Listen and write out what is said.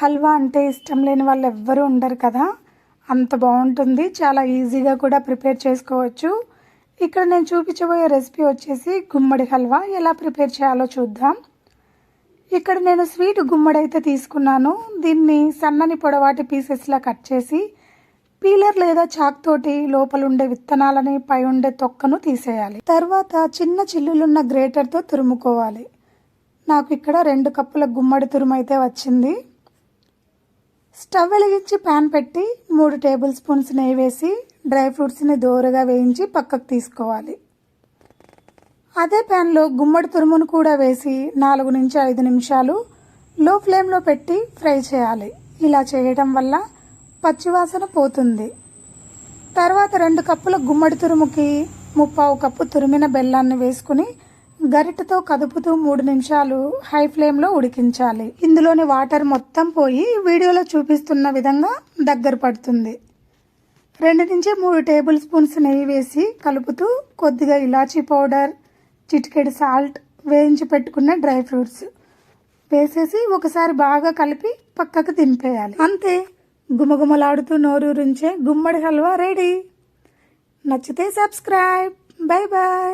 హల్వా అంటే ఇష్టం లేని వాళ్ళు ఎవ్వరూ ఉండరు కదా, అంత బాగుంటుంది. చాలా ఈజీగా కూడా ప్రిపేర్ చేసుకోవచ్చు. ఇక్కడ నేను చూపించబోయే రెసిపీ వచ్చేసి గుమ్మడి హల్వా. ఎలా ప్రిపేర్ చేయాలో చూద్దాం. ఇక్కడ నేను స్వీట్ గుమ్మడి అయితే తీసుకున్నాను. దీన్ని సన్నని పొడవాటి పీసెస్లా కట్ చేసి పీలర్ లేదా చాక్ తోటి లోపల ఉండే విత్తనాలని, పై ఉండే తొక్కను తీసేయాలి. తర్వాత చిన్న చిల్లులున్న గ్రేటర్తో తురుముకోవాలి. నాకు ఇక్కడ 2 కప్పుల గుమ్మడి తురుము అయితే వచ్చింది. స్టవ్ వెలిగించి ప్యాన్ పెట్టి 3 టేబుల్ స్పూన్స్ నెయ్యి వేసి డ్రై ఫ్రూట్స్ని దోరగా వేయించి పక్కకు తీసుకోవాలి. అదే ప్యాన్లో గుమ్మడి తురుమును కూడా వేసి 4 నుంచి 5 నిమిషాలు లో ఫ్లేమ్లో పెట్టి ఫ్రై చేయాలి. ఇలా చేయడం వల్ల పచ్చివాసన పోతుంది. తర్వాత 2 కప్పుల గుమ్మడి తురుముకి 3/4 కప్పు తురిమిన బెల్లాన్ని వేసుకుని గరిటెతో కదుపుతూ 3 నిమిషాలు హై ఫ్లేమ్లో ఉడికించాలి. ఇందులోని వాటర్ మొత్తం పోయి వీడియోలో చూపిస్తున్న విధంగా దగ్గర పడుతుంది. 2 నుంచి 3 టేబుల్ స్పూన్స్ నెయ్యి వేసి కలుపుతూ కొద్దిగా ఇలాచీ పౌడర్, చిటికెడు సాల్ట్, వేయించి పెట్టుకున్న డ్రై ఫ్రూట్స్ వేసేసి ఒకసారి బాగా కలిపి పక్కకు దింపేయాలి. అంతే, గుమగుమలాడుతూ నోరూరించే గుమ్మడి హల్వా రెడీ. నచ్చితే సబ్స్క్రైబ్. Bye bye.